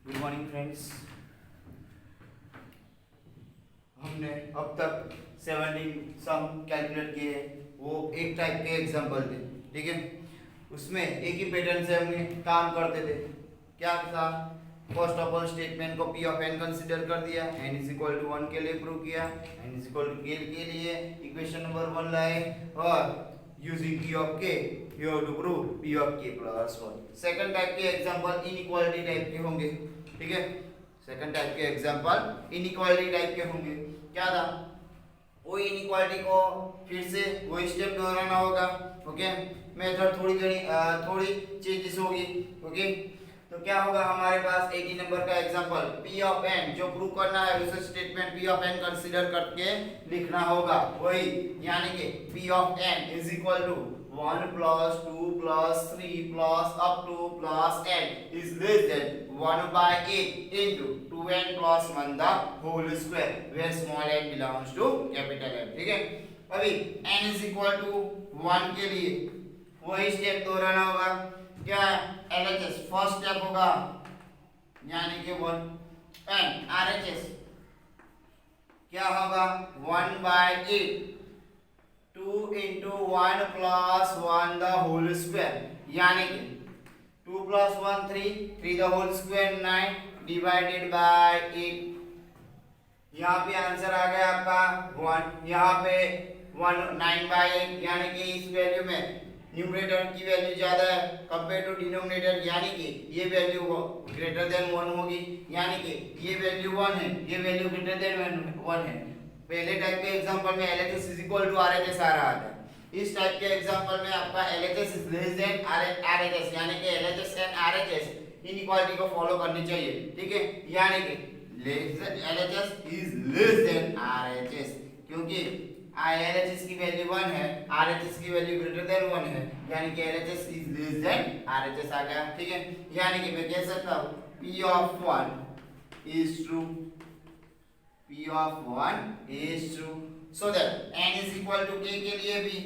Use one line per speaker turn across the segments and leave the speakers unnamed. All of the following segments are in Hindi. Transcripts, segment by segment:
Good morning friends. हमने अब तक 17 सम कैलकुलेट किए, वो एक टाइप के एग्जांपल थे, ठीक है। उसमें एक ही पैटर्न से हमने काम करते थे। क्या था? फर्स्ट ऑफ ऑल स्टेटमेंट को पी ऑफ एन कंसीडर कर दिया, एन इज इक्वल टू 1 के लिए प्रूव किया, एन इज इक्वल टू के लिए इक्वेशन नंबर 1 लाए और using p of k you have to prove p of k plus 1। Second type के एग्जांपल इनइक्वालिटी टाइप के होंगे, ठीक है। सेकंड टाइप के एग्जांपल इनइक्वालिटी टाइप के होंगे। क्या था? वो इनइक्वालिटी को फिर से वही स्टेप दोहराना होगा, ओके। मेथड थोड़ी चेंजेस होगी, ओके। तो क्या होगा हमारे पास 80 नंबर का एग्जांपल p ऑफ n जो प्रूव करना है उसे statement p of n consider करके लिखना होगा, वही यानी कि p of n is equal to 1 plus 2 plus 3 plus up to plus n is less than 1/8 into 2n plus 1 the whole square where small n belongs to capital N, ठीक है। अभी n इज इक्वल टू 1 के लिए वही स्टेप दोहराना होगा। क्या LHS फर्स्ट स्टेप होगा यानी कि 1 एंड RHS क्या होगा 1/8 2 into 1 plus 1 the whole square यानी कि 2 plus 1 3 the whole square 9 divided by 8। यहाँ पे आंसर आ गया आपका 1। यहाँ पे 1 9/8 यानी कि इस वैल्यू में न्यूमरेटर की वैल्यू ज्यादा है कंपेयर टू डिनोमिनेटर, यानी कि ये वैल्यू ग्रेटर देन 1 होगी, यानी कि ये वैल्यू 1 है, ये वैल्यू ग्रेटर देन 1 है। पहले टाइप के एग्जांपल में LHS is equal to RHS आ रहा था। इस टाइप के एग्जांपल में आपका LHS is less than RHS यानी कि LHS एंड RHS इनइक्वालिटी को फॉलो करनी चाहिए, ठीक है। यानी कि LHS is less than RHS क्योंकि LHS की वैल्यू 1 है, RHS की वैल्यू ग्रेटर देन 1 है, यानी कि LHS is less than RHS आ गया, ठीक है। यानी कि मैं कह सकता हूं P of 1 is true, P of 1 is true, so that n is equal to k के लिए भी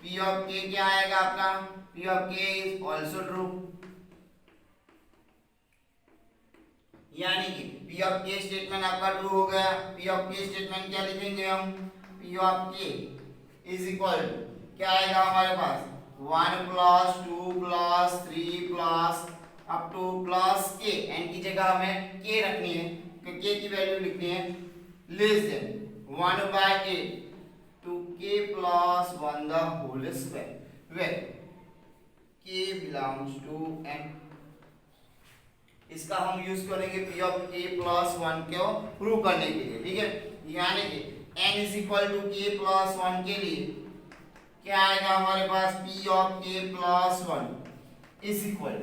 P of k क्या आएगा आपका P of k is also true, यानी कि P of k स्टेटमेंट आपका ट्रू हो गया। P of k स्टेटमेंट क्या लिखेंगे हम P of k is equal to क्या आएगा हमारे पास 1 plus 2 plus 3 plus up to plus k, n की जगह हमें k रखनी है, k की वैल्यू लिखनी है less than 1/8 to k plus 1 the whole square where k belongs to n। इसका हम यूज करेंगे P of k plus 1 को प्रूव करने के लिए, ठीक है। यानी कि n is equal to k plus 1 के लिए क्या आएगा हमारे पास P of k plus 1 is equal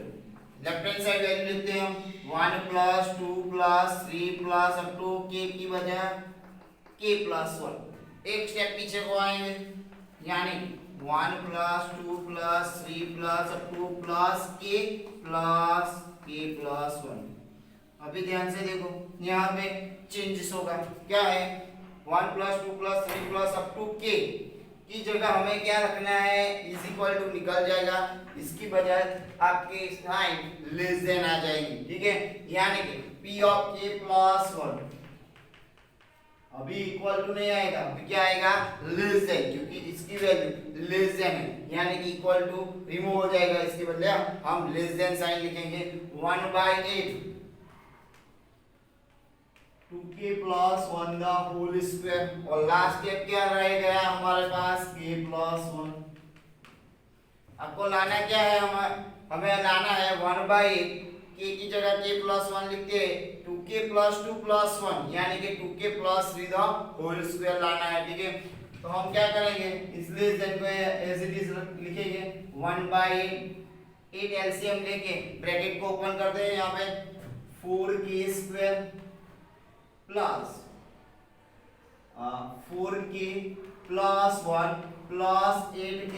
left hand side value लिखते हैं हम 1 plus 2 plus 3 plus up to k की बजाय k plus 1। एक स्टेप पीछे को आएंगे यानी 1 plus 2 plus 3 plus up to plus k plus 1। अभी ध्यान से देखो यहाँ पे चेंजेस होगा, क्या है 1 plus 2 plus 3 plus up to k की जगह हमें क्या रखना है इज इक्वल टू निकल जाएगा, इसकी बजाय आपके साइन लेस देन आ जाएगी, ठीक है। यानी कि P of k plus 1 अभी इक्वल टू नहीं आएगा, अभी क्या आएगा लेस देन, क्योंकि इसकी वैल्यू लेस देन है, यानी कि इक्वल टू रिमूव हो जाएगा, इसके बदले हम लेस देन साइन लिखेंगे 1/8 2k plus 1 the whole square और लास्ट स्टेप क्या रह गया हमारे पास k plus 1। आपको लाना क्या है हमें लाना है 1/8 k की जगह k plus 1 लिखते हैं 2k plus 2 plus 1 यानी कि 2k plus 3 the whole square लाना है, ठीक है। तो हम क्या करेंगे इस लेस देन को एज इट इज लिखेंगे 1/8 8 एलसीएम लेके ब्रैकेट को ओपन कर दें, यहाँ पे 4k square plus 4k plus 1 plus 8k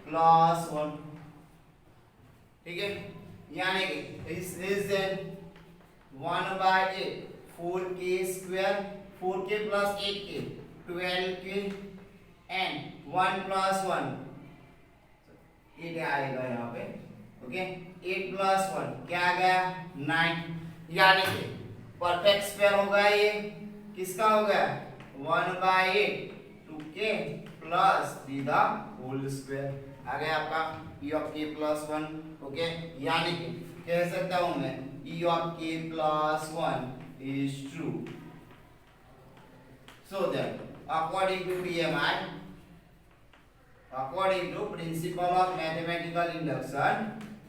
plus 1, ठीक है। यानी कि इस less than 1/8 4k square 4k plus 8k 12k and 1 plus 1 8 आएगा यहाँ पे, ओके। 8 प्लस 1 क्या आ गया 9 यानी कि परफेक्ट स्क्वायर होगा ये, किसका होगा 1/8 2k plus 3 the whole square. आ गया आपका e of k plus 1। Okay, यानी कि कह सकता हूं मैं e of k plus 1 is true. So that according to PMI, according to principle of mathematical induction,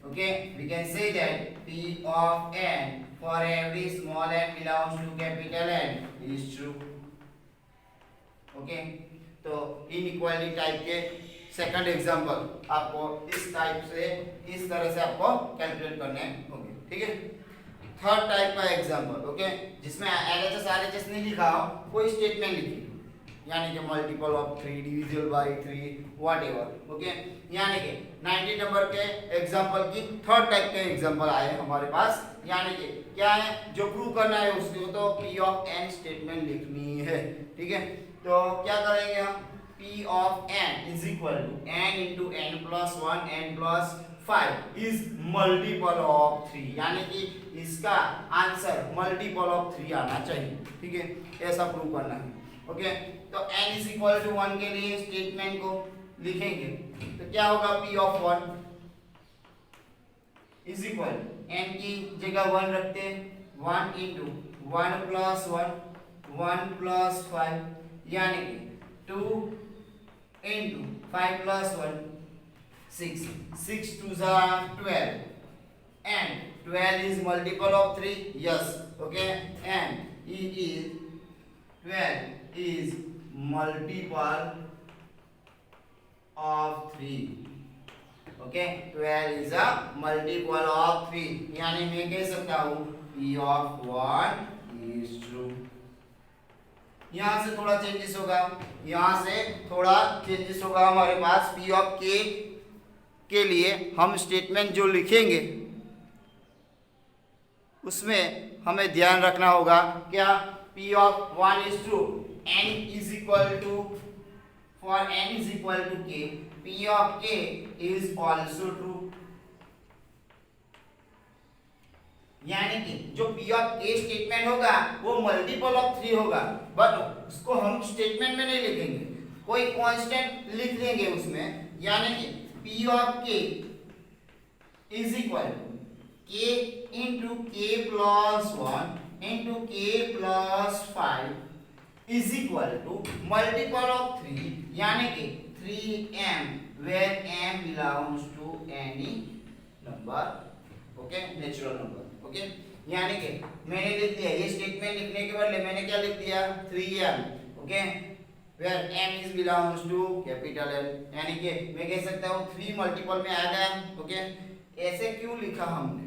okay, we can say that p of n for every small n belongs to capital N is true। okay, तो इनइक्वालिटी टाइप के सेकंड एग्जांपल आपको इस टाइप से, इस तरह से आपको कैलकुलेट करने होंगे। ठीक है, थर्ड टाइप का एग्जांपल, ओके, जिसमें LHS RHS नहीं लिखा हो, कोई स्टेटमेंट लिखी, यानी कि multiple of 3 divisible by 3 whatever. Okay, यानी कि 90 नंबर के एग्जांपल की थर्ड टाइप के एग्जांपल आए हमारे पास। यानी कि क्या है, जो प्रूव करना है उसको तो p ऑफ n स्टेटमेंट लिखनी है। ठीक है, तो क्या करेंगे हम, p of n is equal to n into n plus 1 n plus 5 is multiple of 3, यानी कि इसका आंसर मल्टीपल ऑफ 3 आना चाहिए। ठीक है, ऐसा प्रूव करना है। ओके, तो n इज इक्वल टू 1 के लिए स्टेटमेंट को लिखेंगे तो क्या होगा, p of 1 is equal n की जगह 1 रखते हैं, 1 इंटू 1 प्लस 1 1 प्लस 5, यानी कि 2 into 5 plus 1 6 6 2 12 and 12 is multiple of 3, yes, okay, and it is 12 is multiple of 3, okay, 12 is a multiple of 3, यानी मैं कह सकता हूँ p of 1 is true। यहाँ से थोड़ा चेंजेस होगा, यहाँ से थोड़ा चेंजेस होगा हमारे पास। p ऑफ k के लिए हम स्टेटमेंट जो लिखेंगे उसमें हमें ध्यान रखना होगा क्या, p of 1 is true, n is equal to, for n is equal to k, p of k is also true, यानी कि जो p ऑफ k स्टेटमेंट होगा वो मल्टीपल ऑफ 3 होगा, बट उसको हम स्टेटमेंट में नहीं लिखेंगे, कोई कांस्टेंट लिख देंगे उसमें, यानी कि p of k is equal to k into k plus 1 into k plus 5 is equal to multiple of 3, यानी कि 3m where m belongs to any number, okay, natural number. Okay, यानी कि मैंने लिख दिया, ये स्टेटमेंट लिखने के बदले मैंने क्या लिख दिया 3m, okay, where m is belongs to capital N, यानी कि मैं कह सकता हूँ 3 मल्टीपल में आ गया। ओके, ऐसे क्यों लिखा हमने,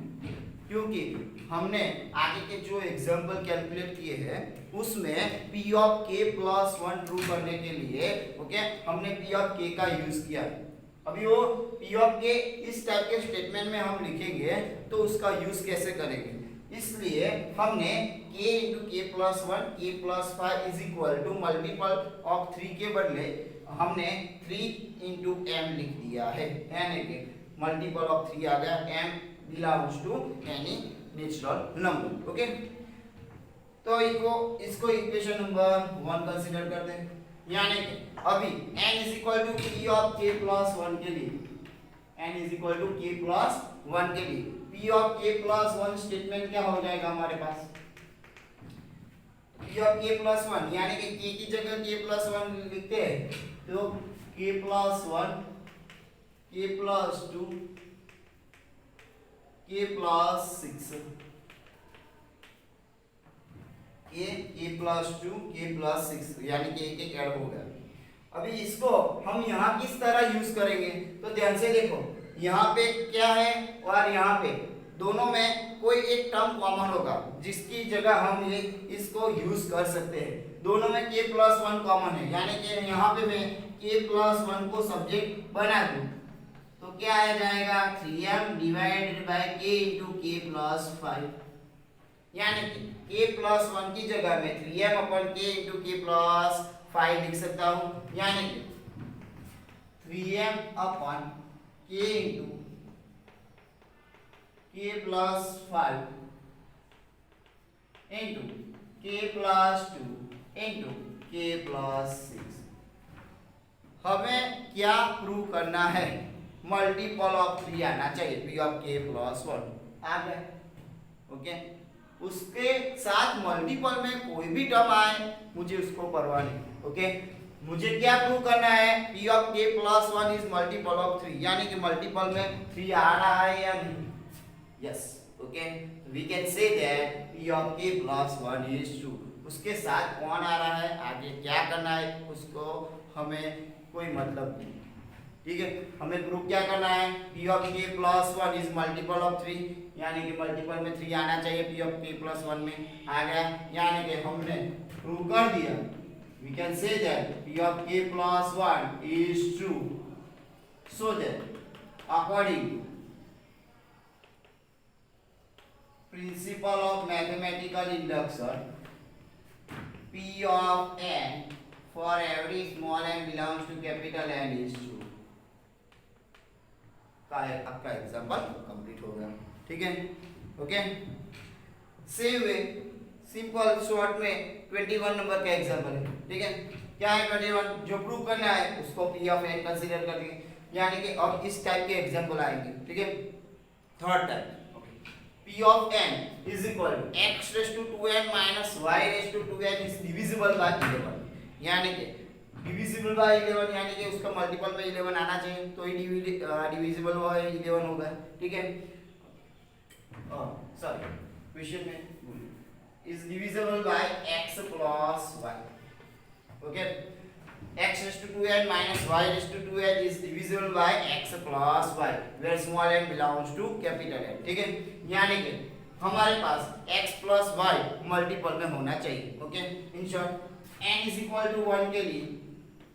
क्योंकि हमने आगे के जो एग्जांपल कैलकुलेट किए हैं उसमें p of k plus 1 true करने के लिए, ओके, हमने p ऑफ k का यूज किया। अभी वो p ऑफ k इस टाइप के स्टेटमेंट में हम लिखेंगे तो उसका यूज कैसे करेंगे, इसलिए हमने k into k plus 1 k plus 5 is equal to multiple of 3 के बदले हमने 3 इंटू m लिख दिया है, यानी कि मल्टीपल ऑफ 3 आ गया, m belongs to any natural number। Okay, तो इसको इक्वेशन नंबर 1 कंसीडर करते हैं, यानी कि अभी n is equal to p of k plus 1 के लिए, n is equal to k plus 1 के लिए p of k plus 1 statement क्या हो जाएगा हमारे पास, p ऑफ k प्लस 1, यानी कि k की जगह k प्लस 1 लिखते हैं तो k plus 1 k plus 2 k plus 6, k plus 2 k plus 6, यानी कि एक ऐड हो गया। अभी इसको हम यहाँ किस तरह यूज करेंगे, तो ध्यान से देखो, यहाँ पे क्या है और यहाँ पे दोनों में कोई एक टर्म कॉमन होगा जिसकी जगह हम ये इसको यूज कर सकते हैं। दोनों में k प्लस 1 कॉमन है, यानी कि यहाँ पे मैं k प्लस 1 को सब्जेक्ट बना दूं तो क्या आ जाएगा 3m divided by k into k plus 5, यानी कि k प्लस 1 की जगह में 3m अपन k इंटू k प्लस 5 लिख सकता हूँ, यानी कि 3m अपन k into k plus 5 into के प्लस 2 इंटू के प्लस 6। हमें क्या प्रूव करना है? मल्टीपल ऑफ 3 आना चाहिए, पी ऑफ के प्लस 1 आ गया। ओके, उसके साथ मल्टीपल में कोई भी टर्म आए मुझे उसको परवाह नहीं। ओके, मुझे क्या प्रूव करना है? पी ऑफ के प्लस 1 इज मल्टीपल ऑफ 3, यानी कि मल्टीपल में 3 आ रहा है या नहीं? Yes. Okay, we can say that P of के प्लस 1 इज ट्रू। उसके साथ कौन आ रहा है, आगे क्या करना है उसको हमें कोई मतलब नहीं। ठीक है, हमें प्रूव क्या करना है? पी ऑफ के प्लस 1 इज मल्टीपल ऑफ 3, यानी कि मल्टीपल में 3 आना चाहिए पी ऑफ के प्लस 1 में, आ गया। यानी कि हमने प्रूव कर दिया। We can say that P of के plus 1 is true. So that according principle of mathematical induction, P of n for every small n belongs to capital N is true। का आपका एग्जांपल कंप्लीट हो गया। ठीक है, okay. Same way simple short में 21 नंबर का एग्जांपल है। ठीक है, क्या है 21? जो प्रूव करना है उसको P of n कंसीडर कर लेंगे, यानी कि अब इस टाइप के एग्जांपल आएंगे। ठीक है, third type P of n is equal to x raised to 2n minus y raised to 2n is divisible by 11, यानी कि divisible by 11 यानी कि उसका मल्टीपल में 11 आना चाहिए, तो ही divisible by 11 होगा। ठीक है, सॉरी क्वेश्चन में is divisible by x plus y। Okay, x raised to 2n minus y raised to 2n is divisible by x plus y where small n belongs to capital N। ठीक है, यानी कि हमारे पास x plus y मल्टीपल में होना चाहिए। Okay, in short n is equal to 1 के लिए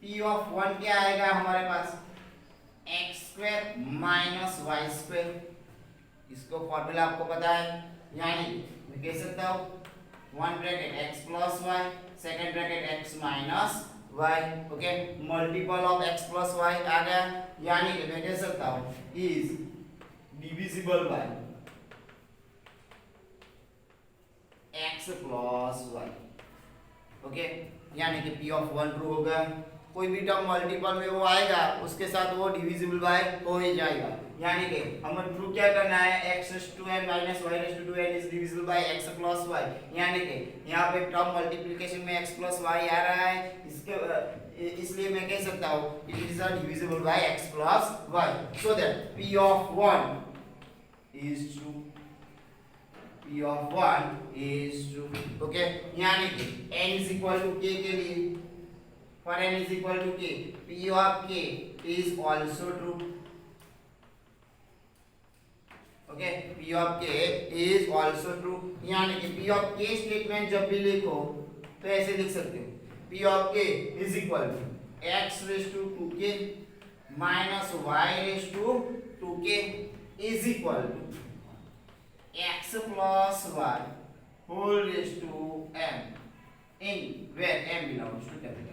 p of 1 क्या आएगा हमारे पास? x square minus y square। इसको फॉर्मूला आपको पता है, यानी मैं कह सकता हूँ 1 bracket x plus y, second bracket x minus y। Okay, multiple of x plus y आ गया, यानी कि मैं कह सकता हूँ is divisible by x plus y। Okay, यानी कि p of 1 ट्रू होगा। कोई भी टर्म मल्टीपल में वो आएगा उसके साथ वो डिविजिबल बाय हो ही जाएगा, यानी कि हमें प्रूव क्या करना है? x raised to n minus y raised to 2n is divisible by x plus y, यानी कि यहाँ पे टर्म मल्टीप्लिकेशन में x plus y आ रहा है, इसलिए मैं कह सकता हूँ it is divisible by x plus y, so that p of 1 is true। p of 1 is true। Okay, यानी कि n is equal to k के लिए for n is equal to k, p of k is also true। Okay, p of k is also true, यानी कि p of k स्टेटमेंट जब भी लिखो तो ऐसे लिख सकते हो p of k is equal to x raised to 2k minus y raised to 2k is equal to x plus y whole raised to m in where m belongs to capital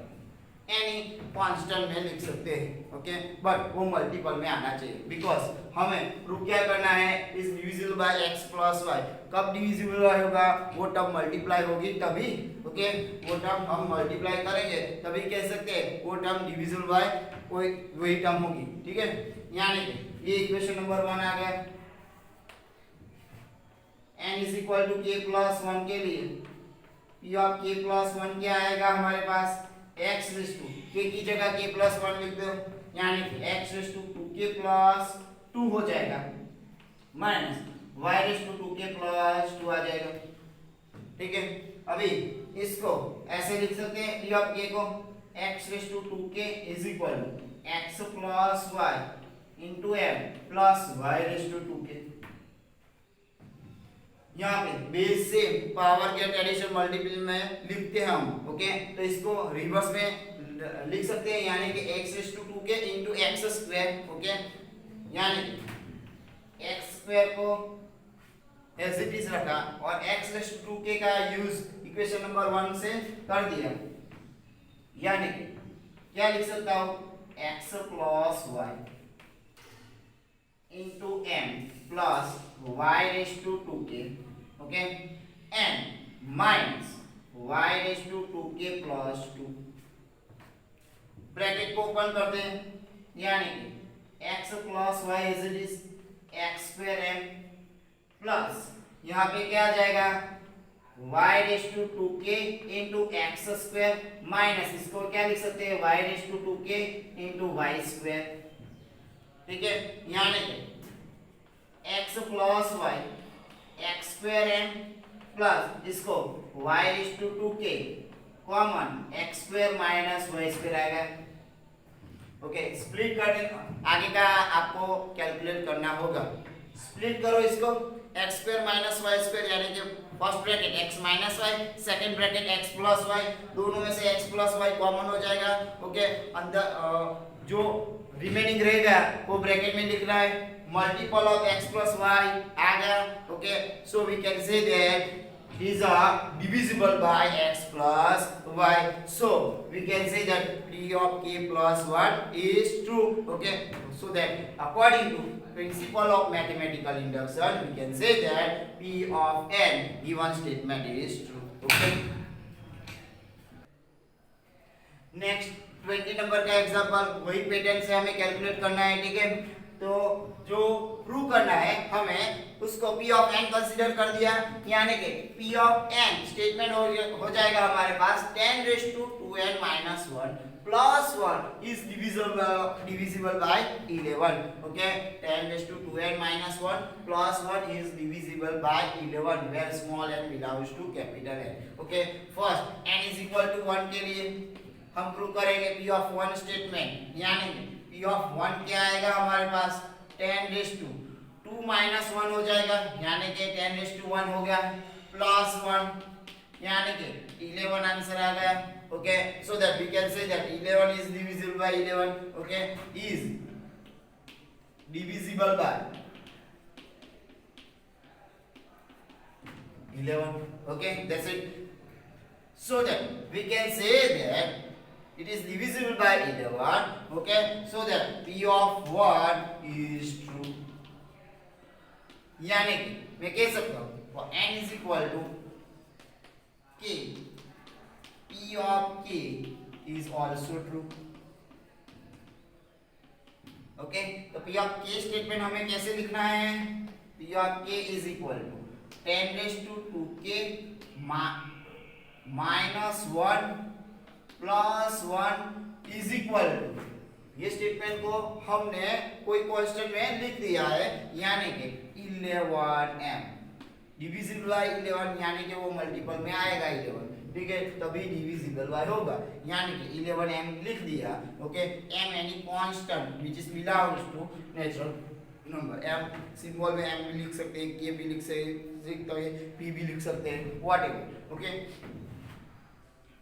any constant में लिख सकते हैं। ओके, बट वो मल्टीपल में आना चाहिए, बिकॉज हमें प्रूव क्या करना है? Is divisible bye x plus y। कब डिविजिबल होगा? वो टर्म मल्टीप्लाई होगी तभी। ओके, वो टर्म हम मल्टीप्लाई करेंगे तभी कह सकते हैं वो टर्म डिविजिबल बाय कोई वही टर्म होगी। ठीक है, यानी कि ये इक्वेशन नंबर 1 आ गया। n is equal to k plus 1 के लिए p ऑफ k प्लस 1 क्या आएगा हमारे पास? x रेज़ टू k की जगह k प्लस 1 लिख दो, यानी कि x raise to 2k plus 2 हो जाएगा minus y raise to 2k plus 2 आ जाएगा। ठीक है, अभी इसको ऐसे लिख सकते हैं p ऑफ k को x raise to 2k is equal to x plus y into m plus y raise to 2k। यहाँ पे बेस से पावर के एडिशन मल्टीपल में लिखते हैं हम। ओके, तो इसको रिवर्स में लिख सकते हैं, यानी कि x raise to 2k into x square. Okay, यानी x स्क्वायर को एज इट इज रखा और x रेज़ टू 2k का यूज इक्वेशन नंबर 1 से कर दिया, यानी कि क्या लिख सकता हूँ? x plus y into m plus y raise to 2k। Okay, and minus y raise to 2k plus 2, bracket को ओपन करते हैं, यानी कि x plus y is it is x square m plus यहाँ पे क्या आ जाएगा y raise to 2k into x square minus इसको क्या लिख सकते हैं y raise to 2k into y square. ठीक है, यानी कि x plus Y x square m plus इसको y raise to 2k common x square minus y square आएगा। ओके, स्प्लिट कर दे, आगे का आपको कैलकुलेट करना होगा। स्प्लिट करो इसको, x square minus y square यानी कि first bracket x minus y, second bracket x plus y, दोनों में से x प्लस वाई कॉमन हो जाएगा। ओके, अंदर जो रिमेनिंग रहेगा वो ब्रैकेट में लिखना है, multiple of x plus y आ गया। Okay, so we can say that these are divisible by x plus y, so we can say that p of k plus 1 is true. Okay, so that according to principle of mathematical induction we can say that p of n given statement is true. Okay, next 20 number का एग्जांपल, वही पैटर्न से हमें कैलकुलेट करना है। ठीक है, तो जो प्रूव करना है हमें उसको p ऑफ n कंसीडर कर दिया, यानी कि p ऑफ n स्टेटमेंट हो जाएगा हमारे पास 10 raise to 2n minus 1 plus 1 is divisible by 11। Okay, 10 raise to 2n minus 1 plus 1 is divisible by 11 where small n belongs to capital N। Okay, first n is equal to 1 के लिए हम प्रूव करेंगे p ऑफ 1 स्टेटमेंट, यानी p ऑफ 1 क्या आएगा हमारे पास 10 रेज़ टू 2 माइनस 1 हो जाएगा, यानी कि 10 रेज़ टू 1 हो गया प्लस 1 यानी कि 11 आंसर आ गया। Okay, so that we can say that 11 is divisible by 11। Okay, is divisible by 11। Okay, that's it. So that we can say that it is divisible by 11. Okay, so that p of 1 is true, यानी कि मैं कह सकता हूँ for n is equal to k, p of k is also true। Okay, तो p of k स्टेटमेंट हमें कैसे लिखना है, p of k is equal to 10 raised to 2k minus 1 plus 1 is equal to, ये स्टेटमेंट को हमने कोई क्वेश्चन में लिख दिया है, यानी कि 11m डिविजिबल बाय 11, यानी कि वो मल्टीपल में आएगा 11। ठीक है, तभी डिविजिबल बाय होगा, यानी कि 11m लिख दिया। ओके, m यानी constant which is belongs to natural number. m symbol में m भी लिख सकते हैं, k भी लिख सकते हैं, p भी लिख सकते हैं, व्हाटएवर। ओके,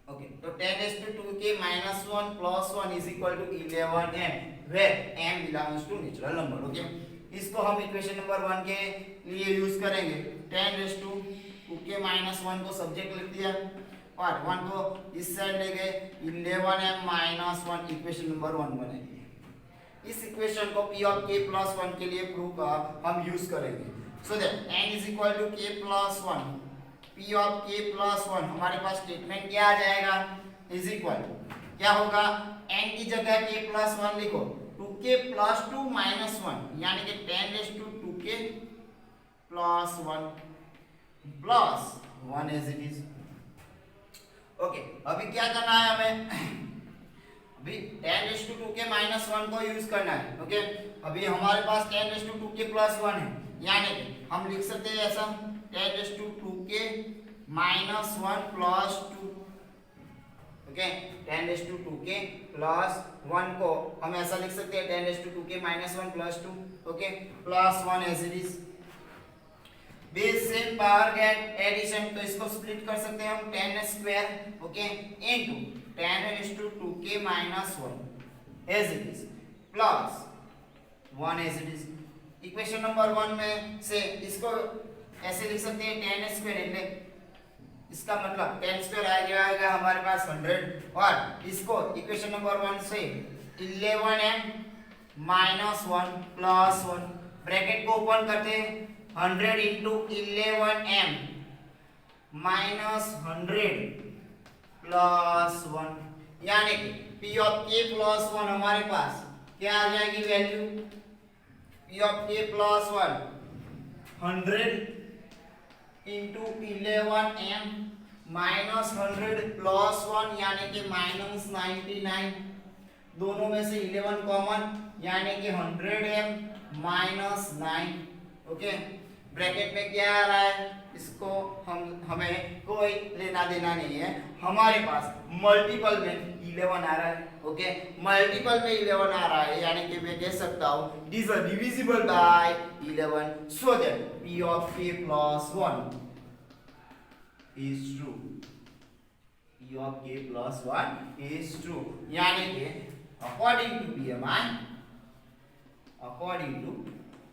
ओके, तो 10 raised to 2k minus 1 plus 1 is equal to 11m where m belongs to natural number। Okay, इसको हम इक्वेशन नंबर 1 के लिए यूज करेंगे। 10 raised to 2k minus 1 को सब्जेक्ट लिख दिया और 1 को इस साइड ले गए, 11m minus 1 इक्वेशन नंबर 1 बनेगी। इस इक्वेशन को p of k plus 1 के लिए प्रूव हम यूज करेंगे। So that n is equal to k plus 1, p of k plus 1 हमारे पास स्टेटमेंट क्या आ जाएगा, इज इक्वल क्या होगा, n की जगह k plus 1 लिखो, 2k plus 2 minus 1 यानी कि 10 raised to 2k plus 1 plus 1 as it is। Okay, अभी क्या करना है हमें, अभी 10 raised to 2k minus 1 को यूज करना है। ओके, अभी हमारे पास 10 raised to 2k plus 1 है, यानी कि हम लिख सकते हैं ऐसा 10 raised to 2k minus 1 plus 2। Okay, 10 raised to 2k plus 1 को हम ऐसा लिख सकते हैं 10 raised to 2k minus 1 plus 2। Okay, plus 1 as it is। Base से पावर गेट एडिशन, तो इसको स्प्लिट कर सकते हैं हम 10 square, okay, into 10 raised to 2k minus 1 as it is plus 1 as it is। Equation number 1 में से इसको ऐसे लिख सकते हैं 10 स्क्वायर, એટલે इसका मतलब 10 स्क्वायर आ जाएगा हमारे पास 100, और इसको इक्वेशन नंबर 1 से 11m minus 1 plus 1 ब्रैकेट को ओपन करते हैं, 100 into 11m -100 प्लस 1, यानी कि P ऑफ K प्लस 1 हमारे पास क्या आ जाएगी value? P of K plus 1 100 into 11m minus 100 plus 1 यानी कि -99, दोनों में से 11 कॉमन यानी कि 100m माइनस 9। ओके, ब्रैकेट में क्या आ रहा है इसको हमें कोई लेना देना नहीं है, हमारे पास मल्टीपल में 11 आ रहा है। ओके, मल्टीपल में 11 आ रहा है यानी कि मैं कह सकता हूँ it is divisible by 11, so that P of K plus 1 is true. P of K plus 1 is true. यानी कि according to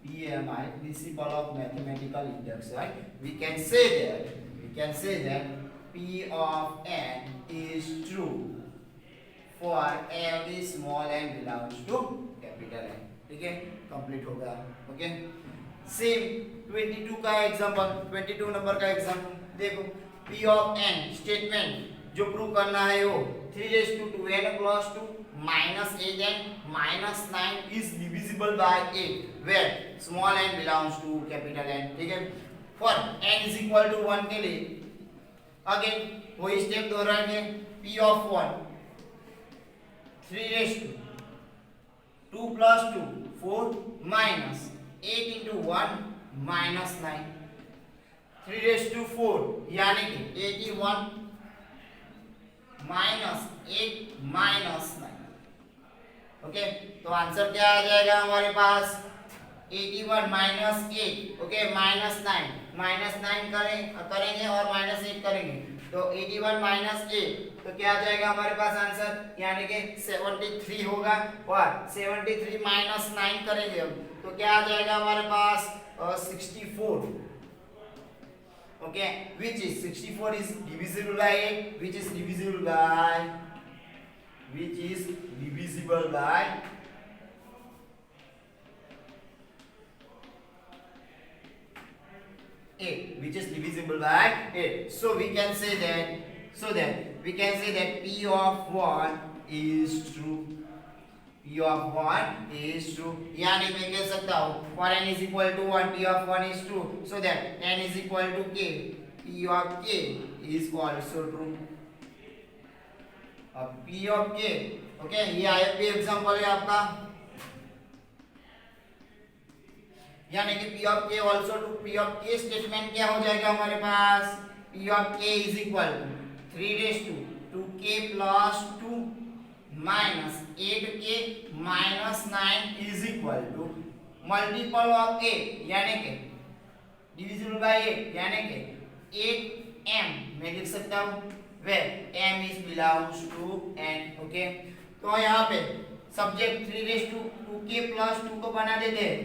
PMI, principle of mathematical induction, we can say that P of N is true for every small n belongs to capital N. ठीक है, कंप्लीट हो गया। ओके, सेम 22 का एग्जांपल, 22 नंबर का एग्जांपल देखो। P of N स्टेटमेंट जो प्रूव करना है वो 3^2n + 2 -8n minus 9 is divisible by 8 where small n belongs to capital N। ठीक है, for n is equal to 1 के लिए अगेन वही स्टेप दोहराएंगे। P of 1 3^2 2 + 2 4 minus 8 into 1 minus 9 3^4 यानी कि 81 माइनस 8 माइनस 9। ओके, तो आंसर क्या आ जाएगा हमारे पास 81 माइनस 8। ओके, माइनस 9 करेंगे और -8 करेंगे तो 81 माइनस 8 तो क्या आ जाएगा हमारे पास आंसर, यानी कि 73 होगा। और 73 माइनस 9 करेंगे हम तो क्या आ जाएगा हमारे पास 64। Okay, which is 64 is divisible by 8, which is divisible by 8, which is divisible by 8. So we can say that P of 1 is true. P of 1 is true, यानी मैं कह सकता हूँ for n is equal to 1 P of 1 is true, so that n is equal to k, P of k is also true। अब P of k, ओके, ये IFP एग्जांपल है आपका, यानी कि P of k also true। P of k statement क्या हो जाएगा हमारे पास, P of k is equal to 3^2k plus 2 minus 8k minus 9 is equal to multiple of 8 यानी कि डिविजिबल बाय 8 यानी कि 8m मैं लिख सकता हूँ where m is belongs to n। Okay, तो यहाँ पे सब्जेक्ट 3^2k plus 2 को बना देते हैं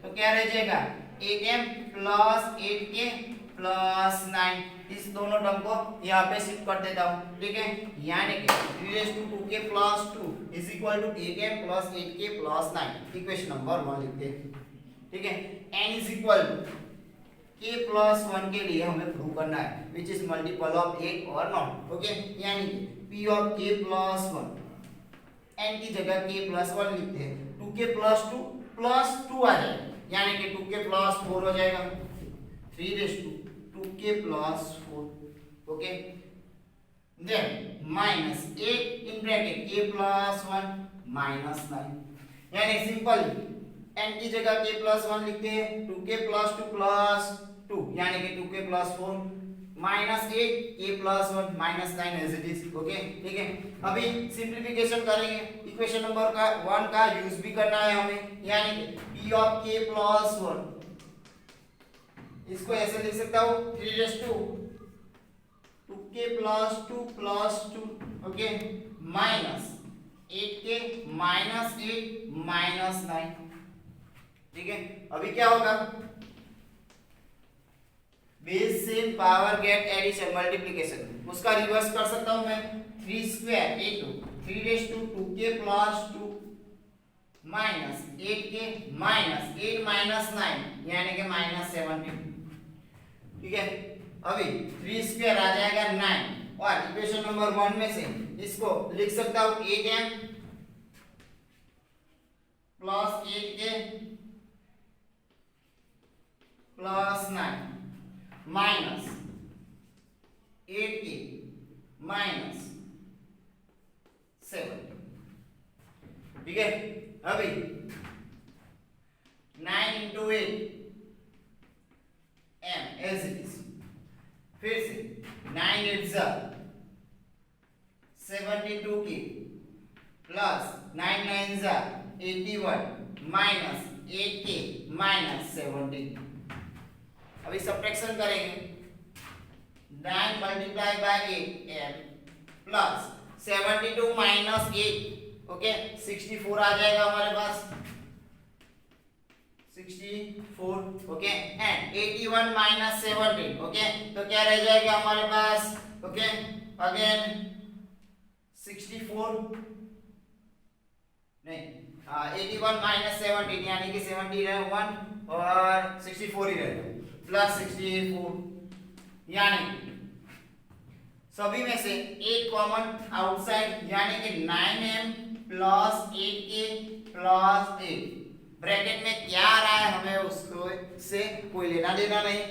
तो क्या रह जाएगा 8m plus 8k plus 9, इस दोनों टर्म को यहाँ पे शिफ्ट कर देता हूँ। ठीक है, यानी कि 3^2k plus 2 is equal to 8m plus 8k plus 9, equation number 1 लिखते हैं। ठीक है, n is equal to k plus 1 के लिए हमें प्रूव करना है which is multiple of 8 और not। ओके, यानी कि P of k plus 1, n की जगह k plus 1 लिखते हैं, 2k plus 2 plus 2 आ जाएगा यानी कि 2k plus 4 हो जाएगा, 3^2k plus 4। Okay, then minus 8 in bracket k plus 1 minus 9, यानी सिंपल n की जगह k plus 1 लिखते हैं, 2k plus 2 plus 2 यानी कि 2k plus 4 minus 8 k plus 1 minus 9 as it is। Okay, ठीक है, अभी सिंप्लीफिकेशन करेंगे, इक्वेशन नंबर का 1 का यूज भी करना है हमें, यानी कि P of k plus 1 इसको ऐसे लिख सकता हूँ 3^2k plus 2 plus 2। Okay, minus 8k minus 8 minus 9। ठीक है, अभी क्या होगा, बेस से पावर गेट एडिशन मल्टीप्लिकेशन उसका रिवर्स कर सकता हूं मैं, 3² into 3^2k plus 2 minus 8k minus 8 minus 9 यानी कि -17। ठीक है, अभी 3 स्क्वायर आ जाएगा 9 और इक्वेशन नंबर 1 में से इसको लिख सकता हूं 8m plus 8k plus 9 minus 8k minus 7। ठीक है, अभी 9 into 8 m as it is। फिर से 9 8 72k plus 9 9 81 minus 8k minus 17। अभी सब्ट्रैक्शन करेंगे 9 multiply by 8 m plus 72 minus 8 okay 64 आ जाएगा हमारे पास 64 ओके एंड 81 माइनस 17 ओके तो क्या रह जाएगा हमारे पास ओके अगेन 64 नहीं 81 माइनस 17 यानी कि 70 रहे 1 और 64 ही रहेगा प्लस 64 यानी सभी में से एक कॉमन आउटसाइड यानी कि 9m plus 8k plus 8 bracket में क्या आ रहा है हमें उसको से कोई लेना देना नहीं।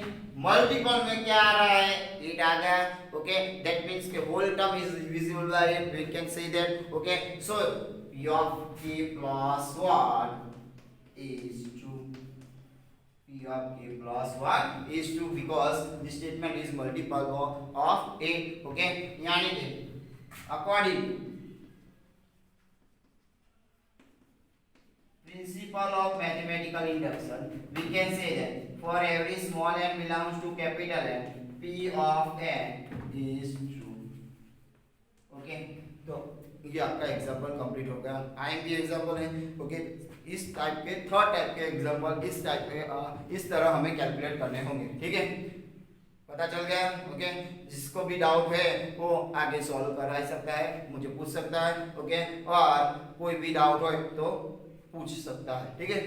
मल्टीपल में क्या आ रहा है 8 आ गया okay that means K whole term is visible by it we can say that okay so p of k plus 1 is 2 p of k plus 1 is 2 because this statement is multiple of 8 okay यानी कि according principle of mathematical induction we can say that for every small n belongs to capital N p of n is true okay तो ये आपका एग्जांपल कंप्लीट हो गया। आएंगे एग्जांपल है ओके इस टाइप के थर्ड टाइप के एग्जांपल इस टाइप के इस तरह हमें कैलकुलेट करने होंगे। ठीक है पता चल गया ओके जिसको भी डाउट है वो आगे सॉल्व करा सकता है मुझे पूछ सकता है ओके और कोई भी डाउट हो तो पूछ सकता है। ठीक है।